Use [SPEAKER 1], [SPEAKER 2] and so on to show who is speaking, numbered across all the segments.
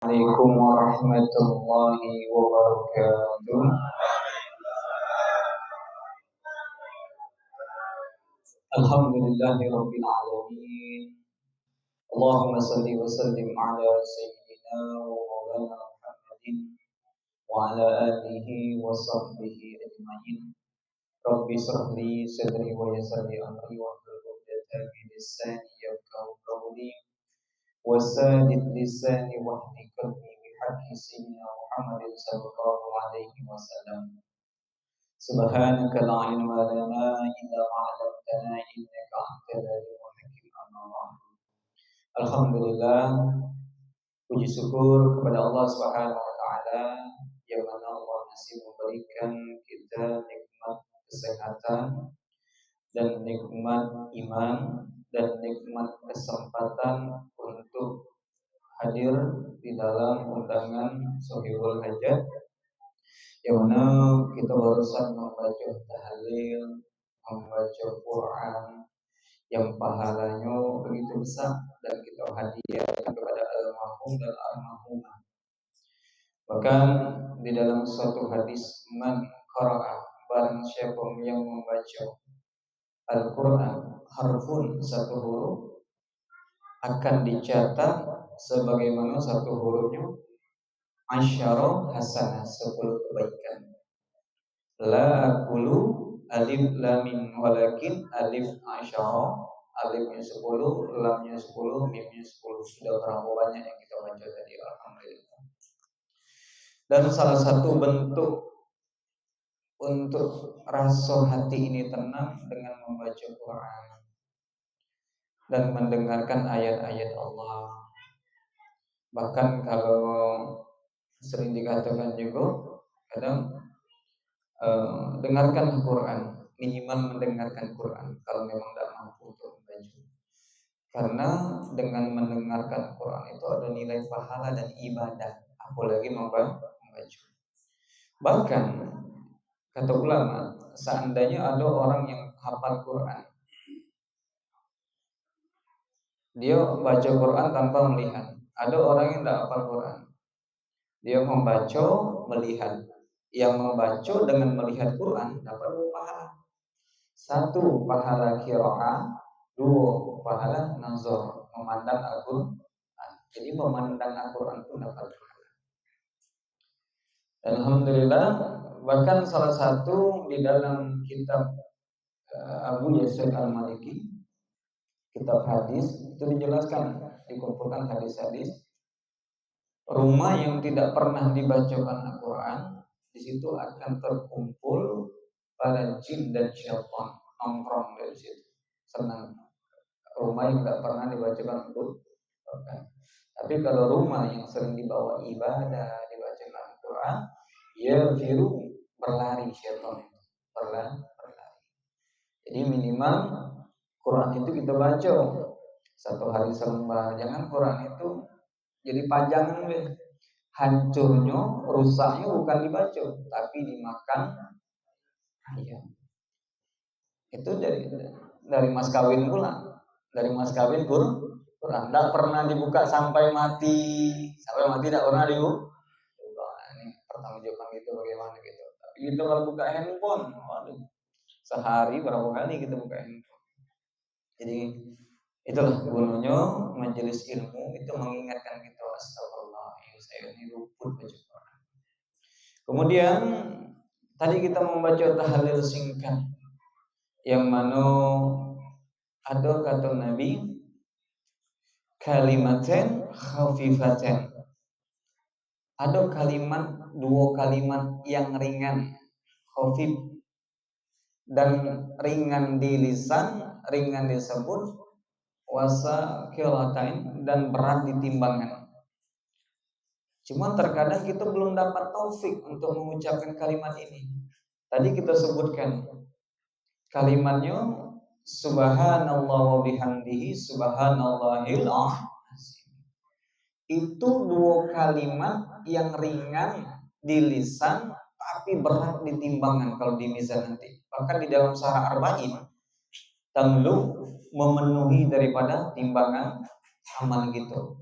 [SPEAKER 1] عليكم ورحمة الله وبركاته. الحمد لله رب العالمين. اللهم صل وسلم على سيدنا ومولانا محمد وعلى آله وصحبه أجمعين. رب اشرح لي صدري ويسر لي أمري واحلل عقدة من لساني يفقهوا قولي وسادد لساني واهد قلبي بحق سيدنا محمد صلى الله عليه وسلم. سبحانك لا علم لنا إلا ما علمتنا إنك أنت العليم الحكيم. أما بعد. Alhamdulillah, puji syukur kepada Allah Subhanahu wa taala yang mana Allah masih memberikan kita nikmat kesehatan dan nikmat iman dan nikmat kesempatan untuk hadir di dalam undangan Sohibul Hajat, yang mana kita barusan membaca tahlil, membaca Quran yang pahalanya begitu besar dan kita hadiahkan kepada almarhum dan almarhumah. Bahkan di dalam suatu hadis, man qara'a, barang siapa yang membaca Al-Quran harfun, satu huruf, akan dicatat sebagaimana satu hurufnya asyara hasanah, 10 kebaikan. La aqulu alif lam mim walakin alif asyara, alifnya 10, lamnya 10, mimnya 10. Sudah berapa banyak yang kita baca tadi, alhamdulillah. Dan salah satu bentuk untuk rasa hati ini tenang dengan membaca Quran dan mendengarkan ayat-ayat Allah. Bahkan kalau sering dikatakan juga, kadang dengarkan Quran, minimal mendengarkan Quran kalau memang tidak mampu untuk membaca. Karena dengan mendengarkan Quran itu ada nilai pahala dan ibadah, apalagi membaca. Bahkan kata ulama, seandainya ada orang yang hafal Quran, dia baca Quran tanpa melihat. Ada orang yang tidak hafal Quran, dia membaca melihat. Yang membaca dengan melihat Quran dapat 2 pahala. 1 pahala qiraah, 2 pahala nazar, memandang Al-Quran. Jadi memandang Al-Quran pun dapat pahala. Alhamdulillah, bahkan salah satu di dalam kitab Abu Yasir Al-Maliki, kitab hadis, itu dijelaskan, dikumpulkan hadis-hadis rumah yang tidak pernah dibacakan Al-Quran, di situ akan terkumpul para jin dan syaitan nongkrong dari situ, senang. Rumah yang tidak pernah dibacakan Al-Quran. Tapi kalau rumah yang sering dibawa ibadah, dibacakan Al-Quran, ya firu, berlari syaitan itu, berlari. Jadi minimal Quran itu kita baca 1 hari selembar. Jangan Quran itu jadi pajangan deh. Hancurnya, rusaknya bukan dibaca, tapi dimakan ayam. Itu dari mas kawin pula. Dari mas kawin Quran tidak pernah dibuka sampai mati. Sampai mati tidak pernah dibuka. Ini pertanggungjawaban gitu bagaimana gitu. Tapi kita kalau buka handphone, waduh, sehari berapa kali kita buka handphone. Jadi itulah gunanya majelis ilmu, itu mengingatkan kita, astagfirullah, saya ini luput baca Quran. Kemudian tadi kita membaca tahlil singkat, yang mana ada kata Nabi, kalimaten khafifaten. Ada kalimat, 2 kalimat yang ringan, khafif, dan ringan di lisan, ringan disebut, wasa kilatain, dan berat di timbangan. Cuma terkadang kita belum dapat taufik untuk mengucapkan kalimat ini. Tadi kita sebutkan kalimatnya subhanallah wa bihamdihi subhanallahil azim. Itu 2 kalimat yang ringan di lisan tapi berat di timbangan kalau di mizan nanti. Bahkan di dalam Sahih Arba'in tamlu, memenuhi daripada timbangan amal gitu.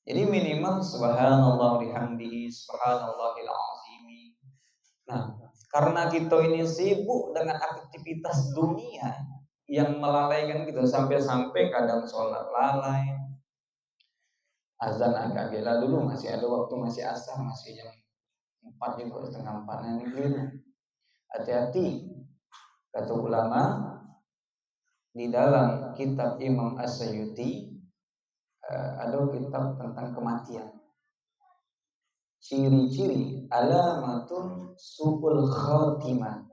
[SPEAKER 1] Jadi minimal subhanallah bihamdihi subhanallahil azimi. Nah, karena kita ini sibuk dengan aktivitas dunia yang melalaikan kita sampai-sampai kadang sholat lalai, azan agak gila dulu masih ada waktu masih asar masih jam 4 juga setengah 4 ini keliru. Hati-hati kata ulama di dalam kitab Imam As-Suyuti ada kitab tentang kematian. Ciri-ciri alamatun su'ul khatimah.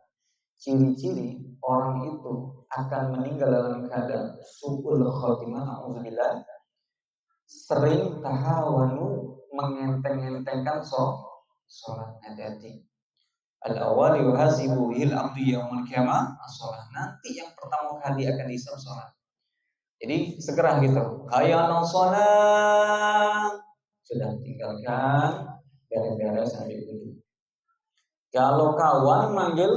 [SPEAKER 1] Ciri-ciri orang itu akan meninggal dalam keadaan su'ul khatimah, auzubillah, sering tahawanu, mengenteng-entengkan sholat. Hati-hati. Al-awwal yuhasibu bihil abdu yaumul qiyamah as-shalah. Nanti yang pertama kali akan dihisab sholat. Jadi segera gitu. Hayya 'alas shalah. Sudah tinggalkan beres-beres sambil duduk. Kalau kawan manggil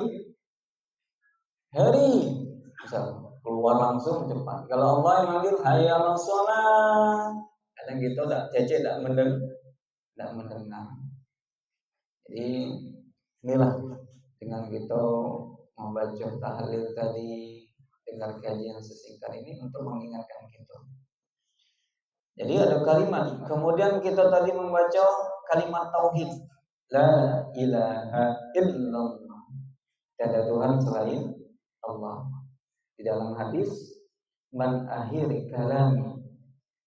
[SPEAKER 1] Heri, misal keluar langsung cepat. Kalau Allah yang manggil hayya 'alas shalah, kadang gitu tak cecek tak mendengar. Jadi inilah dengan kita membaca tahlil tadi, dengar kajian sesingkat ini untuk mengingatkan kita. Jadi ada kalimat, kemudian kita tadi membaca kalimat tauhid, la ilaha illallah, tiada Tuhan selain Allah. Di dalam hadis, man akhir kalami,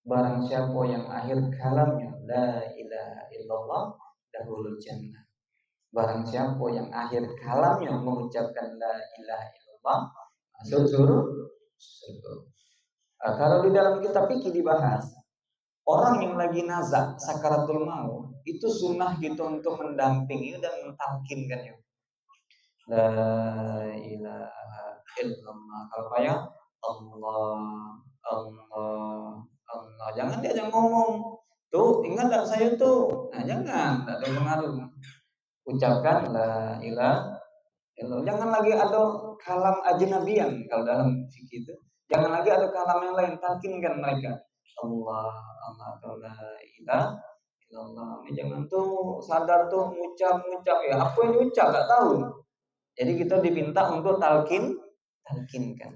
[SPEAKER 1] barang siapa yang akhir kalamnya la ilaha illallah dahulul jannah. Barang siapa yang akhir kalamnya mengucapkan la ilaha illallah masuk surga. Kalau di dalam kitab fikih dibahas, orang yang lagi nazak sakaratul maut itu sunnah gitu untuk mendampingi dan mentalkinkan ya. La ilaha illallah. Kalau kayak Allah, Allah, Allah. Jangan dia jangan ngomong. Tuh, ingat tak saya tuh. Nah, jangan, tak ada pengaruh. Ucapkan la ilaha illallah. Jangan lagi ada kalam ajnabiyan kalau dalam fikih itu. Jangan lagi ada kalam yang lain, talkinkan mereka. Allah, Allah, la ilaha illallah. Ini jangan tuh sadar tuh ngucap ya. Apa yang diucap tak tahu. Jadi kita diminta untuk talkinkan.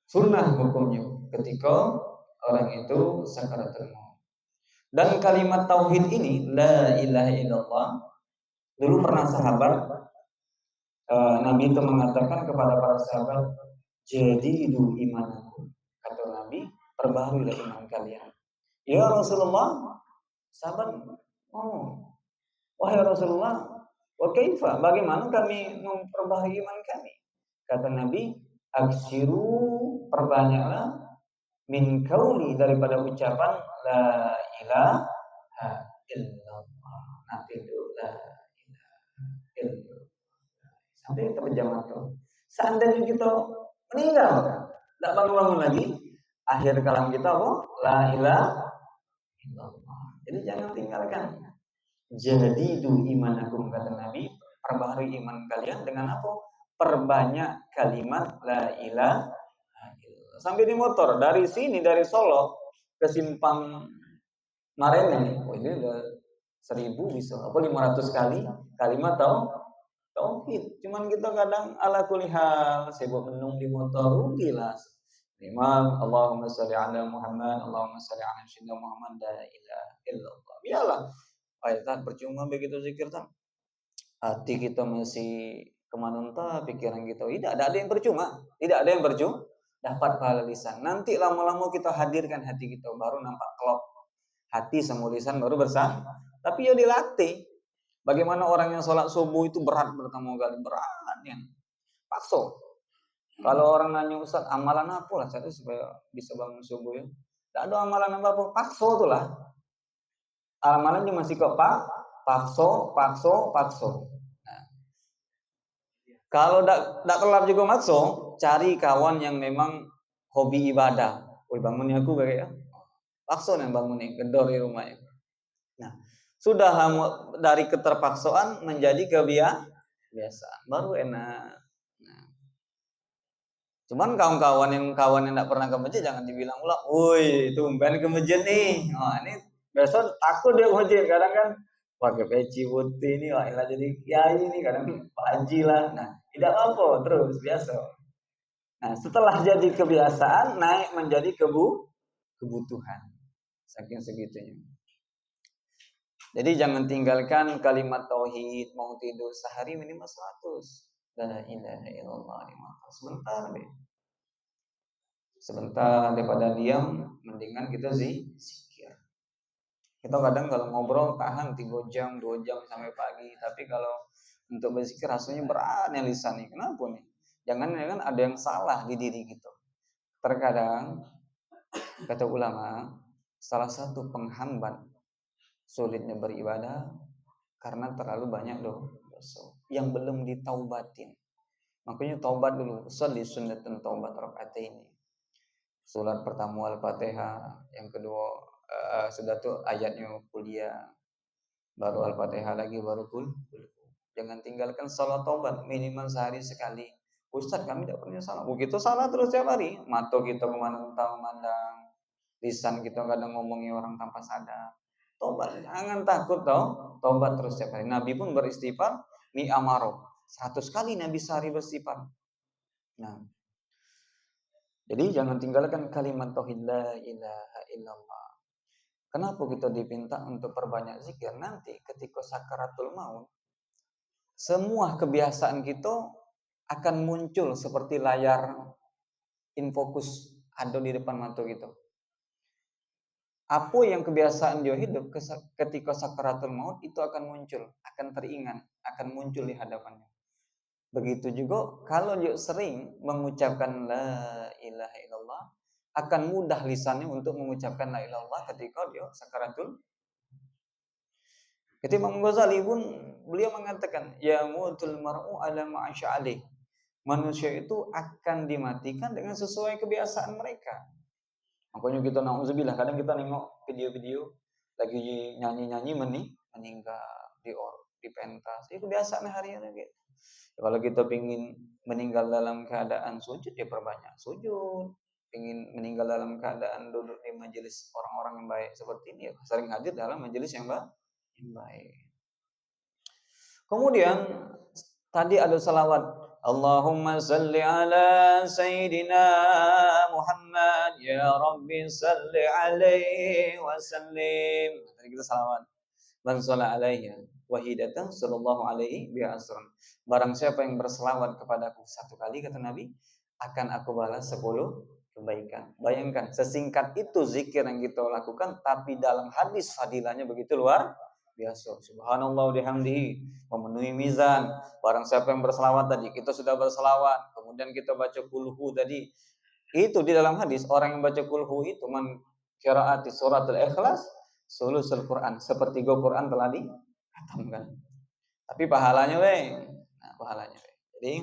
[SPEAKER 1] Sunnah hukumnya ketika orang itu sakaratul maut. Dan kalimat tauhid ini la ilaha illallah, dulu pernah sahabat Nabi itu mengatakan kepada para sahabat, jadidu imanakum, kata Nabi, perbaharuilah iman kalian. Ya Rasulullah, sahabat wahai Rasulullah, wa kaifa, bagaimana kami memperbaharui iman kami? Kata Nabi, aksiru, perbanyaklah min kauli, daripada ucapan la ilaha illallah. Nanti itu la ilaha illallah sampai terjemah tuh. Seandainya kita meninggal, tidak bangun-bangun lagi, akhir kalam kita apa? La ilaha illallah. Jadi jangan tinggalkan. Jadi du imanakum, kata Nabi, perbaharui iman kalian dengan apa? Perbanyak kalimat la ilaha illallah. Sampai di motor dari sini, dari Solo ke Simpang Marene, ini udah 1000 bisa apa 500 kali kalimat tauhid. Cuman kita kadang ala kulihal sibuk menung di motor, rugilah. Imam Allahumma sholli ala Muhammad, Allahumma sholli ala sayyidina Muhammad, la ilaha illallah. Biarlah. Ayat percuma begitu zikir tak. Hati kita masih kemana entah, pikiran kita tidak ada yang percuma, tidak ada yang percuma. Dapat pahala lisan. Nanti lama-lama kita hadirkan hati kita, baru nampak klop. Hati sama lisan baru bersama. Tapi ya dilatih. Bagaimana orang yang sholat subuh itu berat pertama kali, beratnya. Pakso. Kalau orang nanya Ustaz, amalan apa lah saya supaya bisa bangun subuh ya? Tidak ada amalan apa-apa, pakso tuh lah. Amalan cuma masih kok pakso. Nah, kalau tidak kelap juga makso, cari kawan yang memang hobi ibadah. Woi bangunnya aku kayak ya. Pakso yang bangunin gedor di rumahnya. Nah, sudah dari keterpaksaan menjadi kebiasaan, baru enak. Nah, Cuman kawan yang enggak pernah ke masjid jangan dibilang pula, "Woi, tumben ke masjid nih." Oh, ini besok takut dia ke masjid. Kadang kan pakai peci putih nih, wah ilah jadi kiai nih, kadang Pak Haji lah. Nah, tidak apa-apa, terus biasa. Nah, setelah jadi kebiasaan naik menjadi kebutuhan. Saking segitunya. Jadi jangan tinggalkan kalimat tauhid, mau tidur sehari minimal 100. La ilaha illallah. Sebentar deh. Sebentar daripada diam, mendingan kita zikir. Kita kadang kalau ngobrol tahan 3 jam, 2 jam sampai pagi, tapi kalau untuk berzikir rasanya berat nih lisan nih. Kenapa nih? Jangan ada yang salah di diri kita. Terkadang kata ulama, salah satu penghambat sulitnya beribadah karena terlalu banyak dosa yang belum ditaubatin. Makanya taubat dulu, sholli sunnatan taubat rakaatain. Surat pertama Al-Fatihah, yang kedua sudah tuh ayatnya kuliah, baru Al-Fatihah lagi, baru kul. Jangan tinggalkan salat taubat minimal sehari sekali. Ustaz, kami tidak pernah salah. Begitu salah terus tiap hari. Mata kita memandang, lisan kita kadang ngomongi orang tanpa sadar. Tobat, jangan takut tau. Tobat terus tiap hari. Nabi pun beristighfar mi amaro. 100 kali Nabi sehari beristighfar. Nah, jadi jangan tinggalkan kalimat tauhid la ilaha illallah. Kenapa kita dipinta untuk perbanyak zikir? Nanti ketika sakaratul maut, semua kebiasaan kita akan muncul seperti layar infocus ada di depan mata kita. Apa yang kebiasaan dia hidup ketika sakaratul maut itu akan muncul, akan teringat, akan muncul di hadapannya. Begitu juga kalau dia sering mengucapkan la ilaha illallah, akan mudah lisannya untuk mengucapkan la ilaha illallah ketika dia sakaratul. Ketika Imam Ghazali pun beliau mengatakan, ya mutul mar'u ala ma'asya'alih. Manusia itu akan dimatikan dengan sesuai kebiasaan mereka. Makanya kita na'udzubillah, kadang kita nengok video-video lagi nyanyi-nyanyi meninggal di pentas. Itu kebiasaan harian gitu. Kalau kita pingin meninggal dalam keadaan sujud, ya perbanyak sujud. Pingin meninggal dalam keadaan duduk di majelis orang-orang yang baik seperti ini, ya sering hadir dalam majelis yang baik. Kemudian tadi ada salawat. Allahumma salli ala Sayyidina Muhammad, ya Rabbi salli alaihi wa sallim. Tadi kita salawat. Man shalla alaihi wahidatan sallallahu alaihi bi asran. Barang siapa yang berselawat kepadaku satu kali, kata Nabi, akan aku balas 10 kebaikan. Bayangkan, sesingkat itu zikir yang kita lakukan, tapi dalam hadis fadilahnya begitu luar biasa. Subhanallah bihamdihi, memenuhi mizan. Barang siapa yang berselawat tadi, kita sudah berselawat, kemudian kita baca kulhu tadi. Itu di dalam hadis, orang yang baca kulhu itu man qiraati suratul ikhlas sulusul Quran, sepertiga Quran telah dikhatamkan. Tapi pahalanya pahalanya. Jadi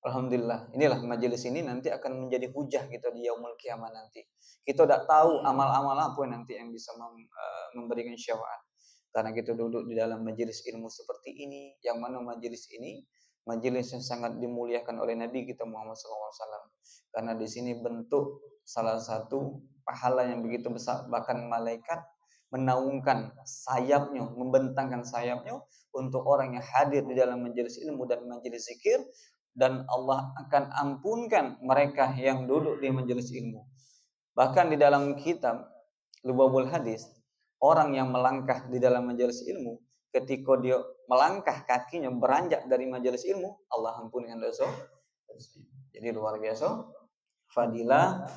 [SPEAKER 1] alhamdulillah, inilah majelis ini nanti akan menjadi hujah kita di yaumul kiamah nanti. Kita tidak tahu amal-amal apa nanti yang bisa memberikan syafaat. Karena kita duduk di dalam majelis ilmu seperti ini, yang mana majelis ini majelis yang sangat dimuliakan oleh Nabi kita Muhammad SAW. Karena di sini bentuk salah satu pahala yang begitu besar, bahkan malaikat menaungkan sayapnya, membentangkan sayapnya untuk orang yang hadir di dalam majelis ilmu dan majelis zikir, dan Allah akan ampunkan mereka yang duduk di majelis ilmu. Bahkan di dalam kitab Lubabul Hadis, orang yang melangkah di dalam majelis ilmu, ketika dia melangkah kakinya beranjak dari majelis ilmu, Allah ampunkan dosa. Jadi luar biasa fadilah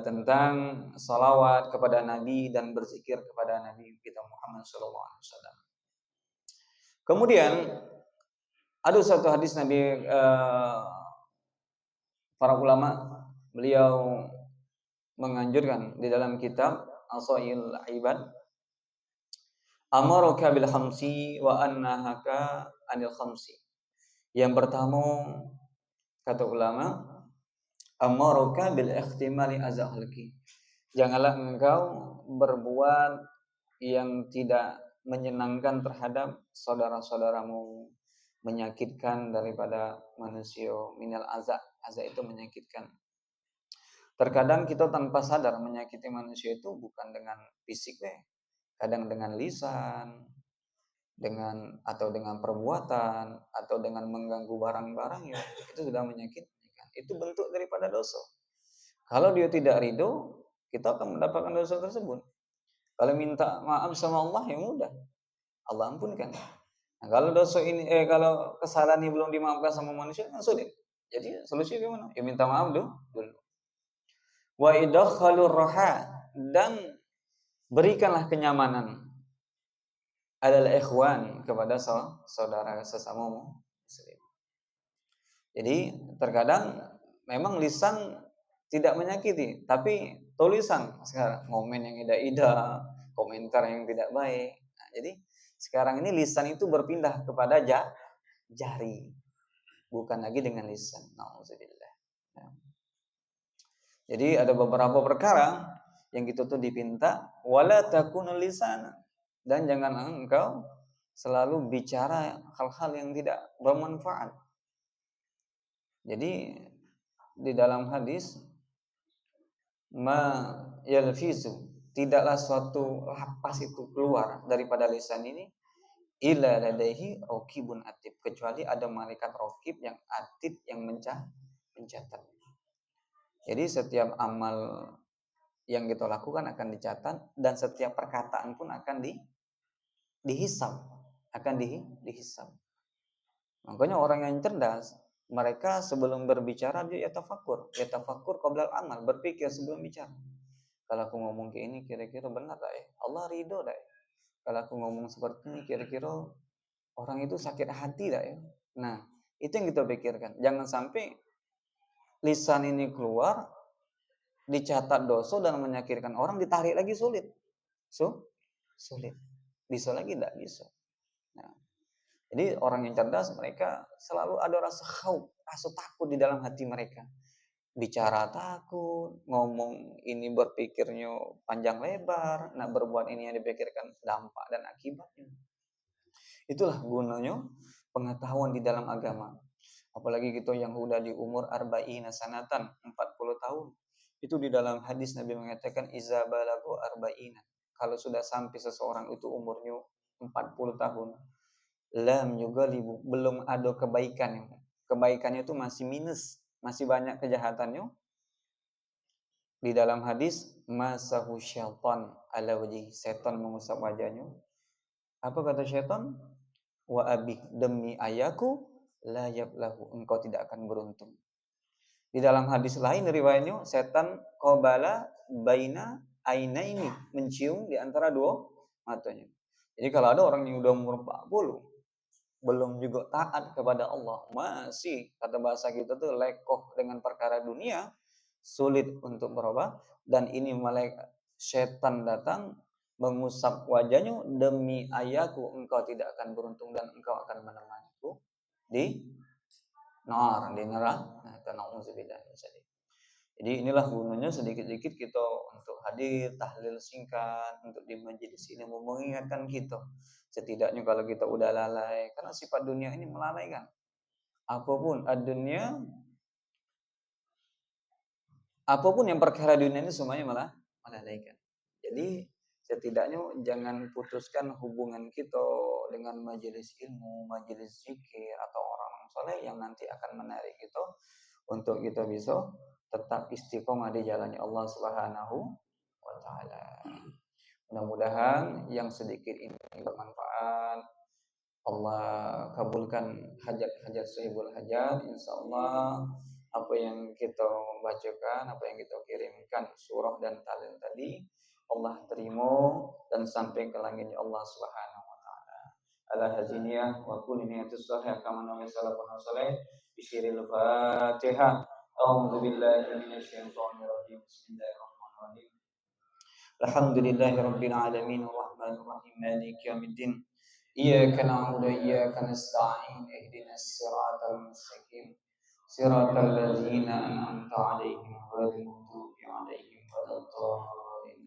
[SPEAKER 1] tentang salawat kepada Nabi dan berzikir kepada Nabi kita Muhammad SAW. Kemudian ada satu hadis Nabi, para ulama beliau menganjurkan di dalam kitab Asail Ibad, amaruka bil khamsi wa annahaka anil khamsi. Yang pertama kata ulama, amaruka bil ikhtimali azalki. Janganlah engkau berbuat yang tidak menyenangkan terhadap saudara-saudaramu, menyakitkan daripada manusia, minal azab, Aza itu menyakitkan. Terkadang kita tanpa sadar menyakiti manusia itu bukan dengan fisik, kadang dengan lisan, atau dengan perbuatan, atau dengan mengganggu barang-barang, ya itu sudah menyakitkan. Itu bentuk daripada dosa. Kalau dia tidak ridho, kita akan mendapatkan dosa tersebut. Kalau minta maaf sama Allah, ya mudah, Allah ampunkan. Nah, kalau dosa ini, kalau kesalahan ini belum dimaafkan sama manusia, kan sulit. Jadi solusinya gimana? Ya minta maaf dulu. Wa idkhalur raha, dan berikanlah kenyamanan adalah ikhwan kepada saudara sesama muslim. Jadi terkadang memang lisan tidak menyakiti, tapi tulisan sekarang ngomen yang tidak, komentar yang tidak baik. Nah, jadi sekarang ini lisan itu berpindah kepada jari, bukan lagi dengan lisan. Nauzubillah. Nah, jadi ada beberapa perkara yang kita tuh dipinta wala takunul lisan, dan jangan engkau selalu bicara hal-hal yang tidak bermanfaat. Jadi di dalam hadis ma yalfizu, tidaklah suatu lapas itu keluar daripada lisan ini illa ladaihi raqibun atid, kecuali ada malaikat raqib yang atid yang mencatat. Jadi setiap amal yang kita lakukan akan dicatat, dan setiap perkataan pun akan dihisab, akan dihisab. Makanya orang yang cerdas, mereka sebelum berbicara dia yatafakur qabla amal, berpikir sebelum bicara. Kalau aku ngomong kayak ini kira-kira benar tak ya? Allah ridho tak ya? Kalau aku ngomong seperti ini kira-kira orang itu sakit hati tak ya? Nah, itu yang kita pikirkan. Jangan sampai lisan ini keluar dicatat dosa dan menyakitkan orang, ditarik lagi sulit. Sulit. Bisa lagi tidak bisa. Nah, jadi orang yang cerdas, mereka selalu ada rasa khauf, rasa takut di dalam hati mereka. Bicara takut, ngomong ini berpikirnya panjang lebar, nak berbuat ini yang dipikirkan dampak dan akibatnya. Itulah gunanya pengetahuan di dalam agama. Apalagi kita yang udah di umur arba'ina sanatan, 40 tahun. Itu di dalam hadis Nabi mengatakan iza balagu arba'ina. Kalau sudah sampai seseorang itu umurnya 40 tahun, lam yugalibu, belum ada kebaikan. Kebaikannya itu masih minus, masih banyak kejahatannya. Di dalam hadis masahu syaitan ala wajhi, setan mengusap wajahnya. Apa kata syaitan? Wa abi, demi ayahku la yablahu, engkau tidak akan beruntung. Di dalam hadis lain riwayatnya setan qabala baina ainaini, mencium di antara dua matanya. Jadi kalau ada orang yang udah umur 40 belum juga taat kepada Allah, masih kata bahasa kita tuh lekoh dengan perkara dunia, sulit untuk berubah, dan ini malaikat setan datang mengusap wajahnya, demi ayahku engkau tidak akan beruntung dan engkau akan menemaniku di neraka. Jadi inilah gunanya sedikit-sedikit kita untuk hadir, tahlil singkat, untuk di majelis ini mengingatkan kita. Setidaknya kalau kita udah lalai, karena sifat dunia ini melalaikan. Apapun yang perkara dunia ini semuanya melalaikan. Jadi setidaknya jangan putuskan hubungan kita dengan majelis ilmu, majelis zikir, atau orang-orang soleh yang nanti akan menarik kita untuk kita bisa tetap istiqomah di jalannya Allah Subhanahu wa taala. Mudah-mudahan yang sedikit ini bermanfaat. Allah kabulkan hajat-hajat sahibul hajat. Insyaallah apa yang kita bacakan, apa yang kita kirimkan surah dan tahlil tadi, Allah terima dan sampai ke langitnya Allah Subhanahu wa taala. Ala haziniyah wa kulli niyatus sahih kama nawi salafun salih bisiril Fatihah. A'udzu billahi minasyaitonir rajim. Bismillahirrahmanirrahim. Alhamdulillahirabbil alamin arrahmanir rahim maliki yaumiddin. Iyyaka na'budu wa iyyaka nasta'in. Ihdinas siratal mustaqim. Siratal ladzina an'amta 'alaihim ghairil maghdubi 'alaihim waladdallin.